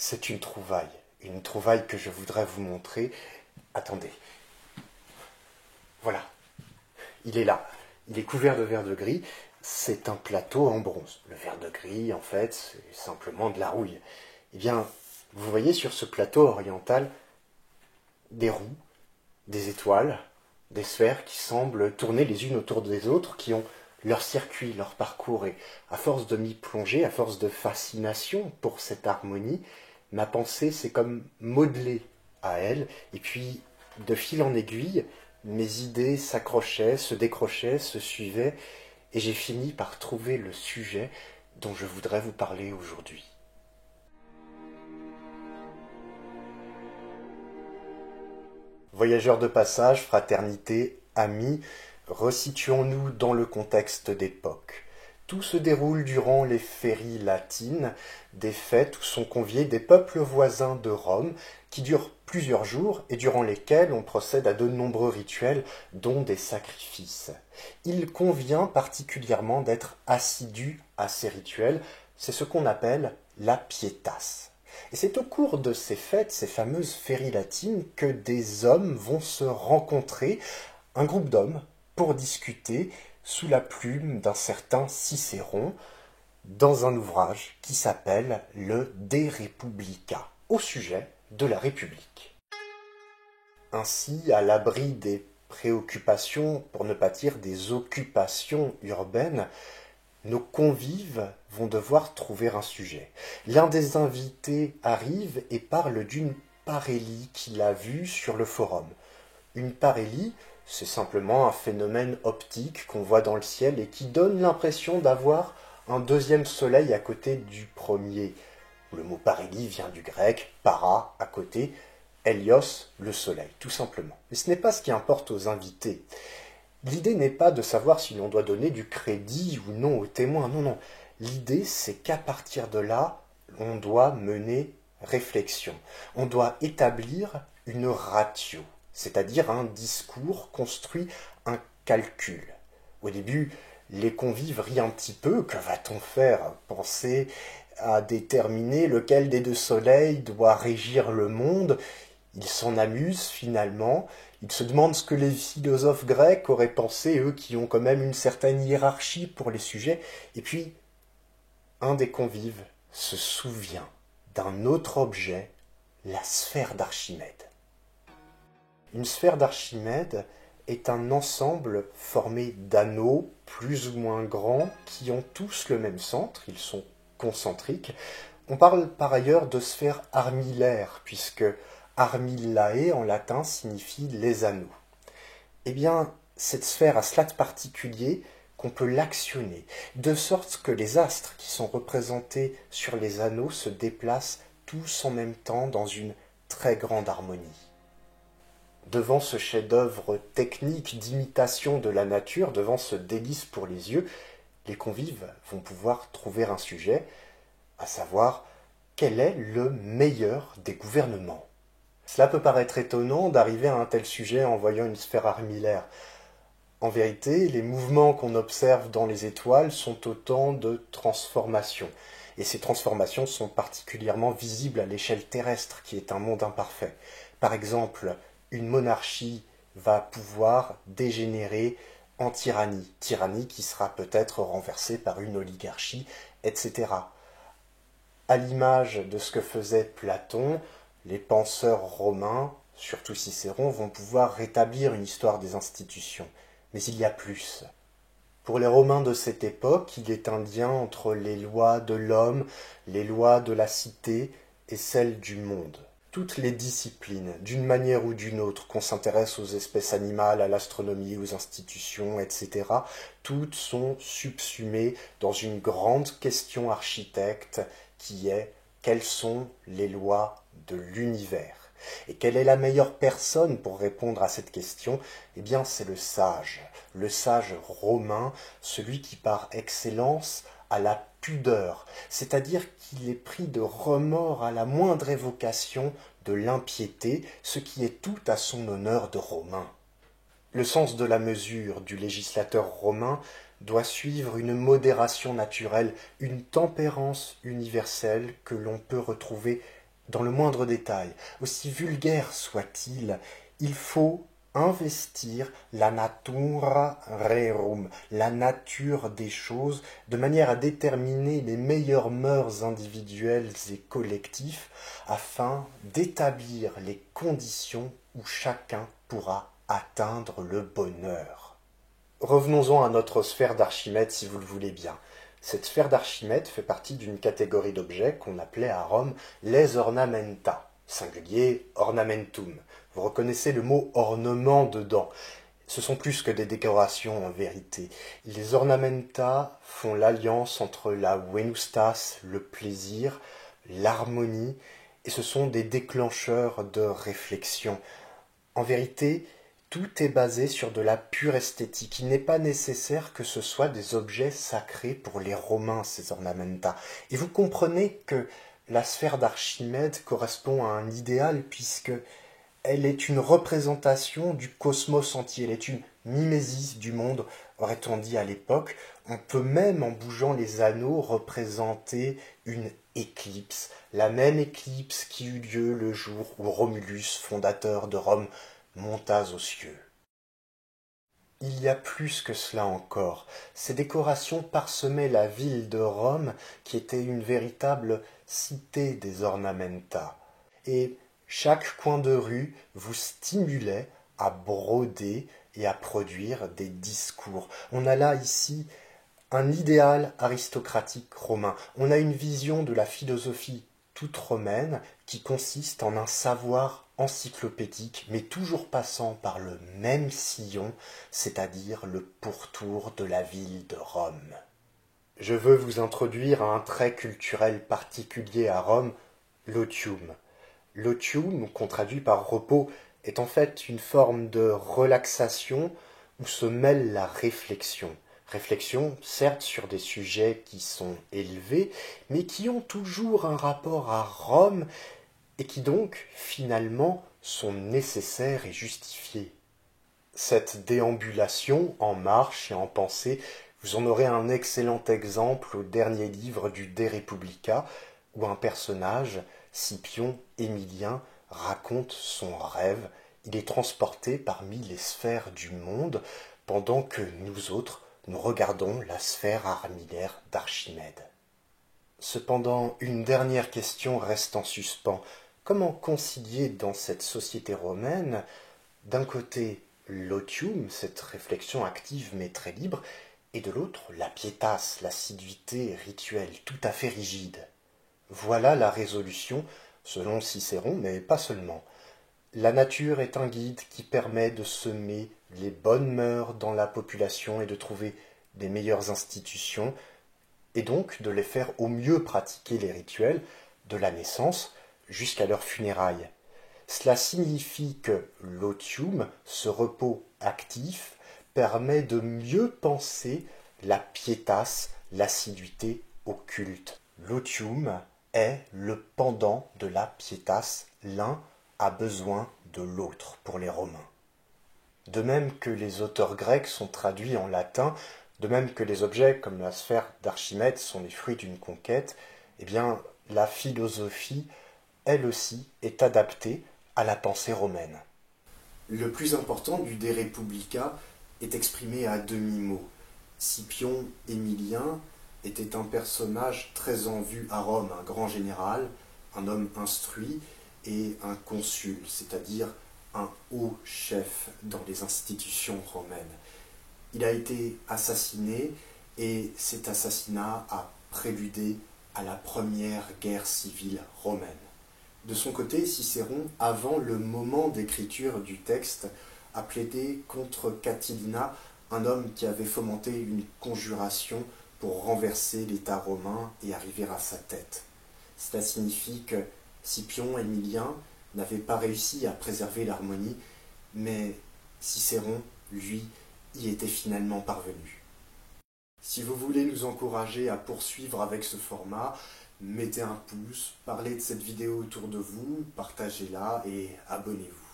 C'est une trouvaille que je voudrais vous montrer. Attendez, voilà, il est là, il est couvert de verre de gris, c'est un plateau en bronze. Le verre de gris, en fait, c'est simplement de la rouille. Eh bien, vous voyez sur ce plateau oriental des roues, des étoiles, des sphères qui semblent tourner les unes autour des autres, qui ont leur circuit, leur parcours, et à force de m'y plonger, à force de fascination pour cette harmonie, ma pensée s'est comme modelée à elle, et puis de fil en aiguille, mes idées s'accrochaient, se décrochaient, se suivaient, et j'ai fini par trouver le sujet dont je voudrais vous parler aujourd'hui. Voyageurs de passage, fraternité, amis, resituons-nous dans le contexte d'époque. Tout se déroule durant les féries latines, des fêtes où sont conviés des peuples voisins de Rome, qui durent plusieurs jours et durant lesquels on procède à de nombreux rituels, dont des sacrifices. Il convient particulièrement d'être assidu à ces rituels, c'est ce qu'on appelle la pietas. Et c'est au cours de ces fêtes, ces fameuses féries latines, que des hommes vont se rencontrer, un groupe d'hommes, pour discuter sous la plume d'un certain Cicéron, dans un ouvrage qui s'appelle le De Republica, au sujet de la République. Ainsi, à l'abri des préoccupations, pour ne pas dire des occupations urbaines, nos convives vont devoir trouver un sujet. L'un des invités arrive et parle d'une parélie qu'il a vue sur le forum. Une parélie, c'est simplement un phénomène optique qu'on voit dans le ciel et qui donne l'impression d'avoir un deuxième soleil à côté du premier. Le mot parélie vient du grec, para, à côté, hélios, le soleil, tout simplement. Mais ce n'est pas ce qui importe aux invités. L'idée n'est pas de savoir si l'on doit donner du crédit ou non aux témoins, non, non. L'idée, c'est qu'à partir de là, on doit mener réflexion. On doit établir une ratio, c'est-à-dire un discours construit, un calcul. Au début, les convives rient un petit peu. Que va-t-on faire? Penser à déterminer lequel des deux soleils doit régir le monde. Ils s'en amusent finalement. Ils se demandent ce que les philosophes grecs auraient pensé, eux qui ont quand même une certaine hiérarchie pour les sujets. Et puis, un des convives se souvient d'un autre objet, la sphère d'Archimède. Une sphère d'Archimède est un ensemble formé d'anneaux plus ou moins grands qui ont tous le même centre, ils sont concentriques. On parle par ailleurs de sphère armillaire, puisque armillae en latin signifie les anneaux. Eh bien, cette sphère a cela de particulier qu'on peut l'actionner, de sorte que les astres qui sont représentés sur les anneaux se déplacent tous en même temps dans une très grande harmonie. Devant ce chef-d'œuvre technique d'imitation de la nature, devant ce délice pour les yeux, les convives vont pouvoir trouver un sujet, à savoir quel est le meilleur des gouvernements. Cela peut paraître étonnant d'arriver à un tel sujet en voyant une sphère armillaire. En vérité, les mouvements qu'on observe dans les étoiles sont autant de transformations. Et ces transformations sont particulièrement visibles à l'échelle terrestre, qui est un monde imparfait. Par exemple, une monarchie va pouvoir dégénérer en tyrannie, tyrannie qui sera peut-être renversée par une oligarchie, etc. À l'image de ce que faisait Platon, les penseurs romains, surtout Cicéron, vont pouvoir rétablir une histoire des institutions. Mais il y a plus. Pour les Romains de cette époque, il est un lien entre les lois de l'homme, les lois de la cité et celles du monde. Toutes les disciplines, d'une manière ou d'une autre, qu'on s'intéresse aux espèces animales, à l'astronomie, aux institutions, etc., toutes sont subsumées dans une grande question architecte qui est quelles sont les lois de l'univers. Et quelle est la meilleure personne pour répondre à cette question? Eh bien, c'est le sage romain, celui qui par excellence a la pudeur, c'est-à-dire qu'il est pris de remords à la moindre évocation de l'impiété, ce qui est tout à son honneur de romain. Le sens de la mesure du législateur romain doit suivre une modération naturelle, une tempérance universelle que l'on peut retrouver dans le moindre détail, aussi vulgaire soit-il, il faut investir la natura rerum, la nature des choses, de manière à déterminer les meilleures mœurs individuelles et collectives, afin d'établir les conditions où chacun pourra atteindre le bonheur. Revenons-en à notre sphère d'Archimède, si vous le voulez bien. Cette sphère d'Archimède fait partie d'une catégorie d'objets qu'on appelait à Rome les ornamenta, singulier ornamentum. Vous reconnaissez le mot ornement dedans. Ce sont plus que des décorations en vérité. Les ornamenta font l'alliance entre la venustas, le plaisir, l'harmonie, et ce sont des déclencheurs de réflexion. En vérité, tout est basé sur de la pure esthétique. Il n'est pas nécessaire que ce soit des objets sacrés pour les Romains, ces ornamenta. Et vous comprenez que la sphère d'Archimède correspond à un idéal puisque elle est une représentation du cosmos entier, elle est une mimésis du monde, aurait-on dit à l'époque. On peut même, en bougeant les anneaux, représenter une éclipse, la même éclipse qui eut lieu le jour où Romulus, fondateur de Rome, monta aux cieux. Il y a plus que cela encore. Ces décorations parsemaient la ville de Rome, qui était une véritable cité des ornamenta. Et chaque coin de rue vous stimulait à broder et à produire des discours. On a là ici un idéal aristocratique romain. On a une vision de la philosophie toute romaine qui consiste en un savoir encyclopédique, mais toujours passant par le même sillon, c'est-à-dire le pourtour de la ville de Rome. Je veux vous introduire à un trait culturel particulier à Rome, l'otium. L'otium, qu'on traduit par repos, est en fait une forme de relaxation où se mêle la réflexion. Réflexion, certes, sur des sujets qui sont élevés, mais qui ont toujours un rapport à Rome et qui donc, finalement, sont nécessaires et justifiés. Cette déambulation en marche et en pensée, vous en aurez un excellent exemple au dernier livre du De Republica, où un personnage, Scipion Émilien, raconte son rêve. Il est transporté parmi les sphères du monde, pendant que nous autres, nous regardons la sphère armillaire d'Archimède. Cependant, une dernière question reste en suspens. Comment concilier dans cette société romaine, d'un côté l'otium, cette réflexion active mais très libre, et de l'autre la pietas, l'assiduité rituelle tout à fait rigide? Voilà la résolution, selon Cicéron, mais pas seulement. La nature est un guide qui permet de semer les bonnes mœurs dans la population et de trouver des meilleures institutions, et donc de les faire au mieux pratiquer les rituels de la naissance jusqu'à leur funérailles. Cela signifie que l'otium, ce repos actif, permet de mieux penser la pietas, l'assiduité au culte. L'otium est le pendant de la pietas, l'un a besoin de l'autre pour les Romains. De même que les auteurs grecs sont traduits en latin, de même que les objets comme la sphère d'Archimède sont les fruits d'une conquête, eh bien la philosophie, elle aussi, est adaptée à la pensée romaine. Le plus important du De Republica est exprimé à demi-mot. Scipion Émilien était un personnage très en vue à Rome, un grand général, un homme instruit et un consul, c'est-à-dire un haut chef dans les institutions romaines. Il a été assassiné et cet assassinat a préludé à la première guerre civile romaine. De son côté, Cicéron, avant le moment d'écriture du texte, a plaidé contre Catilina, un homme qui avait fomenté une conjuration pour renverser l'État romain et arriver à sa tête. Cela signifie que Scipion Émilien n'avait pas réussi à préserver l'harmonie, mais Cicéron, lui, y était finalement parvenu. Si vous voulez nous encourager à poursuivre avec ce format, mettez un pouce, parlez de cette vidéo autour de vous, partagez-la et abonnez-vous.